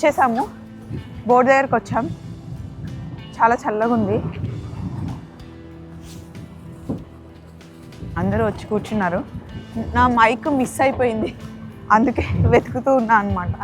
వచ్చేసాము, బోర్డు దగ్గరకు వచ్చాం. చాలా చల్లగా ఉంది. అందరూ వచ్చి కూర్చున్నారు. నా మైక్ మిస్ అయిపోయింది, అందుకే వెతుకుతూ ఉన్నా అనమాట.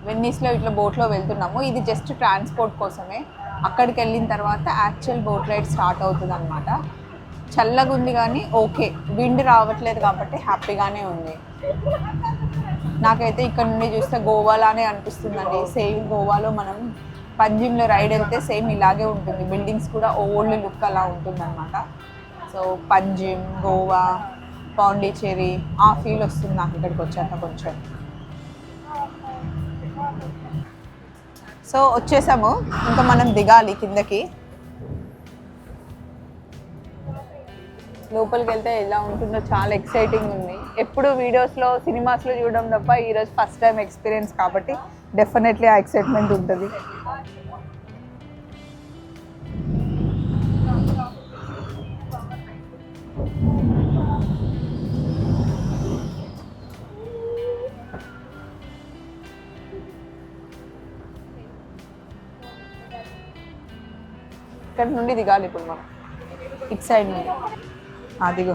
వెన్నీస్లో ఇట్లా బోట్లో వెళ్తున్నాము. ఇది జస్ట్ ట్రాన్స్పోర్ట్ కోసమే. అక్కడికి వెళ్ళిన తర్వాత యాక్చువల్ బోట్ రైడ్ స్టార్ట్ అవుతుంది అనమాట. చల్లగా ఉంది కానీ ఓకే, విండ్ రావట్లేదు కాబట్టి హ్యాపీగానే ఉంది. నాకైతే ఇక్కడ నుండి చూస్తే గోవాలానే అనిపిస్తుందండి. సేమ్ గోవాలో మనం పంజిమ్లో రైడ్ వెళ్తే సేమ్ ఇలాగే ఉంటుంది. బిల్డింగ్స్ కూడా ఓల్డ్ లుక్ అలా ఉంటుంది అనమాట. సో పంజిమ్, గోవా, పాండిచ్చేరి ఆ ఫీల్ వస్తుంది నాకు ఇక్కడికి వచ్చాక కొంచెం. సో వచ్చేసాము, ఇంకా మనం దిగాలి కిందకి. లోపలికి వెళ్తే ఎలా ఉంటుందో చాలా ఎక్సైటింగ్ ఉంది. ఎప్పుడు వీడియోస్లో, సినిమాస్లో చూడడం తప్ప ఈరోజు ఫస్ట్ టైం ఎక్స్పీరియన్స్ కాబట్టి డెఫినెట్లీ ఆ ఎక్సైట్మెంట్ ఉంటుంది. ఇక్కడ నుండి దిగాలి ఇప్పుడు మనం, ఇటు సైడ్ నుండి. దిగు.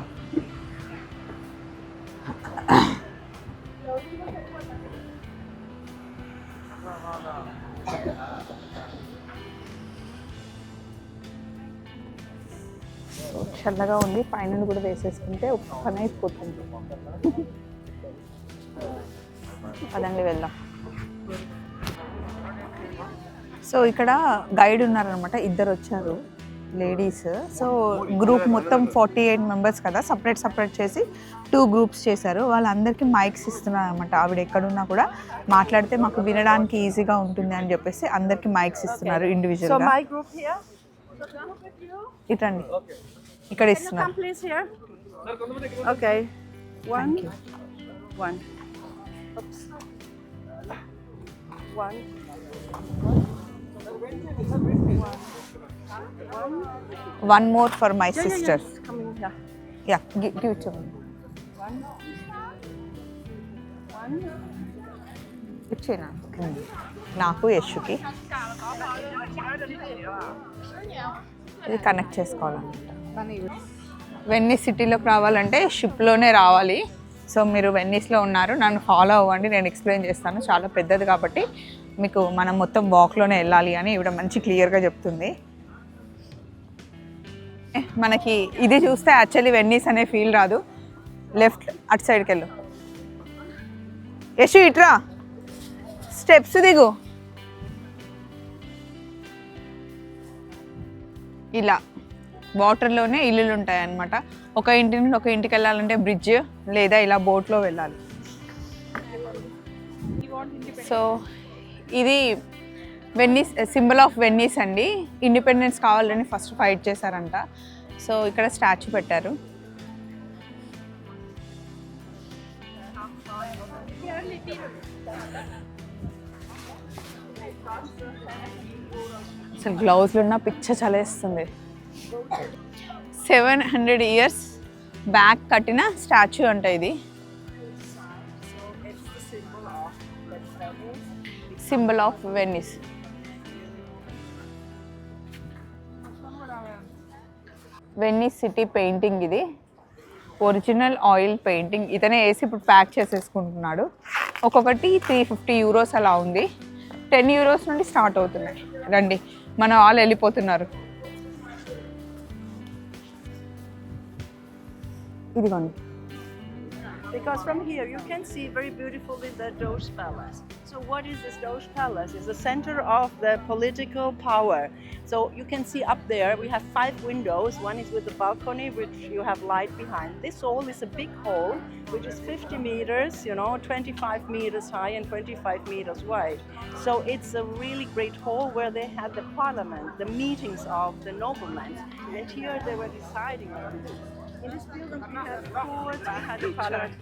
చల్లగా ఉంది, పైన కూడా వేసేసుకుంటే ఒక పని అయిపోతుంది. అదండి వెళ్దాం. సో ఇక్కడ గైడ్ ఉన్నారనమాట, ఇద్దరు వచ్చారు లేడీస్. సో గ్రూప్ మొత్తం 48 మెంబర్స్ కదా, సపరేట్ చేసి 2 గ్రూప్స్ చేశారు. వాళ్ళందరికీ మైక్స్ ఇస్తున్నారు అనమాట. ఆవిడ ఎక్కడున్నా కూడా మాట్లాడితే మాకు వినడానికి ఈజీగా ఉంటుంది అని చెప్పేసి అందరికి మైక్స్ ఇస్తున్నారు ఇండివిజువల్గా. ఇటండి, ఇక్కడ ఇస్తున్నారు. One more for my sister. Yeah, give it to me. ఇచ్చేనా నాకు, యశుకి. ఇది కనెక్ట్ చేసుకోవాలన్నమాట. వెన్నీస్ సిటీలోకి రావాలంటే షిప్లోనే రావాలి. సో మీరు వెన్నీస్లో ఉన్నారు, నన్ను ఫాలో అవ్వండి, నేను ఎక్స్ప్లెయిన్ చేస్తాను. చాలా పెద్దది కాబట్టి మీకు మనం మొత్తం వాక్లోనే వెళ్ళాలి అని ఇవిడ మంచి క్లియర్గా చెప్తుంది. మనకి ఇది చూస్తే యాక్చువల్లీ వెన్నీస్ అనే ఫీల్ రాదు. లెఫ్ట్ అటు సైడ్కి వెళ్ళు. యశు ఇట్రా, స్టెప్స్ దిగు. ఇలా వాటర్లోనే ఇల్లులు ఉంటాయి అన్నమాట. ఒక ఇంటి నుండి ఒక ఇంటికి వెళ్ళాలంటే బ్రిడ్జ్ లేదా ఇలా బోట్లో వెళ్ళాలి. సో ఇది వెన్నీస్, సింబల్ ఆఫ్ వెన్నీస్ అండి. ఇండిపెండెన్స్ కావాలని ఫస్ట్ ఫైట్ చేశారంట. సో ఇక్కడ స్టాచ్యూ పెట్టారు. అసలు గ్లౌజ్లు ఉన్న పిచ్చ చలేస్తుంది. 700 years బ్యాక్ కట్టిన స్టాచ్యూ అంట ఇది. Symbol of వెన్నీస్. వెన్నీస్ సిటీ పెయింటింగ్ ఇది, ఒరిజినల్ ఆయిల్ పెయింటింగ్. ఇతనే వేసి ఇప్పుడు ప్యాక్ చేసేసుకుంటున్నాడు. ఒక్కొక్కటి 350 euros అలా ఉంది. 10 euros నుండి స్టార్ట్ అవుతున్నాయి. రండి, మన వాళ్ళు వెళ్ళిపోతున్నారు. ఇదిగోండి. Because from here you can see very beautifully the Doge Palace. So what is this Doge Palace? It's the center of the political power. So you can see up there we have 5 windows. One is with the balcony which you have light behind. This hall is a big hall which is 50 meters, 25 meters high and 25 meters wide. So it's a really great hall where they had the parliament, the meetings of the noblemen. And here they were deciding on this. In this building we have courts, we had a palace.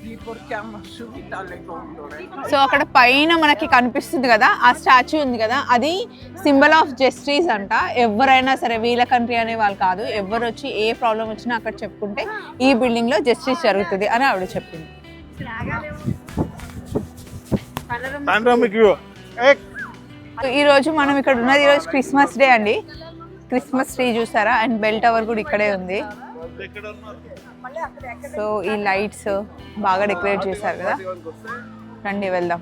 Li portiamo subito alle gondole. So అక్కడ పైన మనకి కనిపిస్తుంది కదా ఆ statue ఉంది కదా, అది symbol of justice అంట. ఎవరైనా సరే వీళ్ళ కంట్రీ అనే వాళ్ళు కాదు, ఎవరు వచ్చి ఏ ప్రాబ్లం వచ్చినా అక్కడ చెప్పుకుంటే ఈ బిల్డింగ్ లో జస్టిస్ జరుగుతుంది అని ఆవిడ చెప్పింది. Panoramic view. ఈ రోజు మనం ఇక్కడ ఉన్నది, ఈరోజు క్రిస్మస్ డే అండి. క్రిస్మస్ ట్రీ చూసారా, అండ్ బెల్ టవర్ కూడా ఇక్కడే ఉంది. సో ఈ లైట్స్ బాగా డెకరేట్ చేశారు కదా, రండి వెళ్దాం.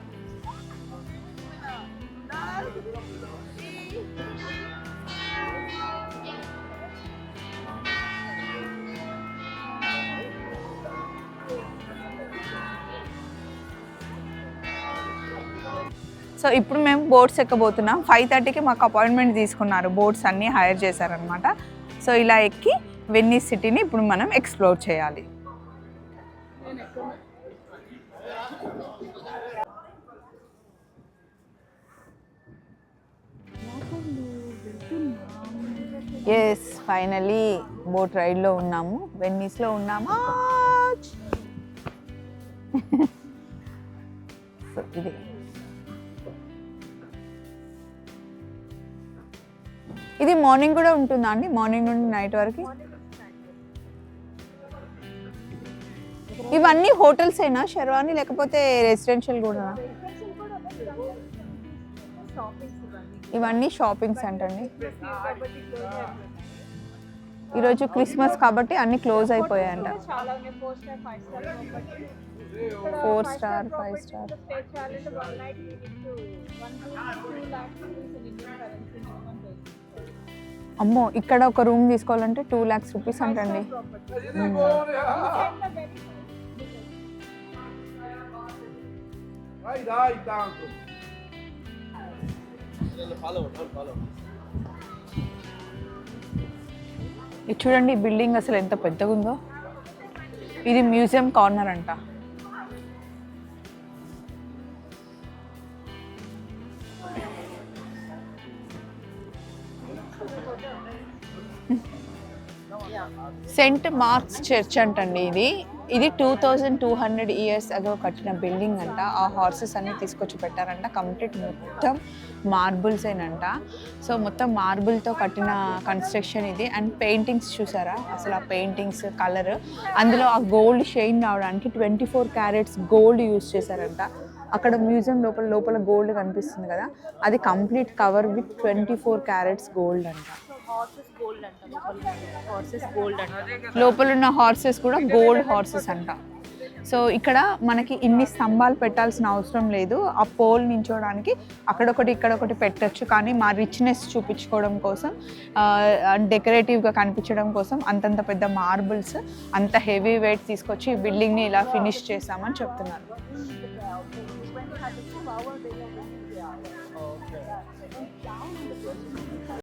సో ఇప్పుడు మేము బోట్స్ ఎక్కబోతున్నాం. 5:30కి మాకు అపాయింట్మెంట్ తీసుకున్నారు, బోట్స్ అన్నీ హైర్ చేశారనమాట. సో ఇలా ఎక్కి వెన్నీస్ సిటీని ఇప్పుడు మనం ఎక్స్ప్లోర్ చేయాలి. ఎస్, ఫైనలీ బోట్ రైడ్లో ఉన్నాము, వెన్నీస్లో ఉన్నాము. సో ఇది ఇది మార్నింగ్ కూడా ఉంటుందా అండి? మార్నింగ్ నుండి నైట్ వరకు ఇవన్నీ హోటల్స్ ఏనా శర్వాణి, లేకపోతే రెసిడెన్షియల్ కూడా? ఇవన్నీ షాపింగ్స్ అంటండి. ఈరోజు క్రిస్మస్ కాబట్టి అన్ని క్లోజ్ అయిపోయాయంట. 4 star 5 star. అమ్మో, ఇక్కడ ఒక రూమ్ తీసుకోవాలంటే 2 lakhs రూపీస్ అంటండి. ఇది చూడండి, బిల్డింగ్ అసలు ఎంత పెద్దగా ఉందో. ఇది మ్యూజియం కార్నర్ అంట. సెంట్ మార్క్స్ చర్చ్ అంటండి. ఇది 2200 years అగో కట్టిన బిల్డింగ్ అంట. ఆ హార్సెస్ అన్ని తీసుకొచ్చి పెట్టారంట. కంప్లీట్ మొత్తం మార్బుల్సేనంట. సో మొత్తం మార్బుల్తో కట్టిన కన్స్ట్రక్షన్ ఇది. అండ్ పెయింటింగ్స్ చూసారా, అసలు ఆ పెయింటింగ్స్ కలర్, అందులో ఆ గోల్డ్ షైన్ రావడానికి 24 carats గోల్డ్ యూజ్ చేశారంట. అక్కడ మ్యూజియం లోపల గోల్డ్ కనిపిస్తుంది కదా, అది complete cover with 24 carats gold అంట. లోపల ఉన్న హార్సెస్ కూడా గోల్డ్ హార్సెస్ అంట. సో ఇక్కడ మనకి ఇన్ని స్తంభాలు పెట్టాల్సిన అవసరం లేదు. ఆ పోల్ నించోడానికి అక్కడొకటి ఇక్కడొకటి పెట్టచ్చు, కానీ మా రిచ్నెస్ చూపించుకోవడం కోసం, డెకరేటివ్గా కనిపించడం కోసం అంతంత పెద్ద మార్బుల్స్, అంత హెవీ వెయిట్ తీసుకొచ్చి ఈ బిల్డింగ్ని ఇలా ఫినిష్ చేసామని చెప్తున్నారు.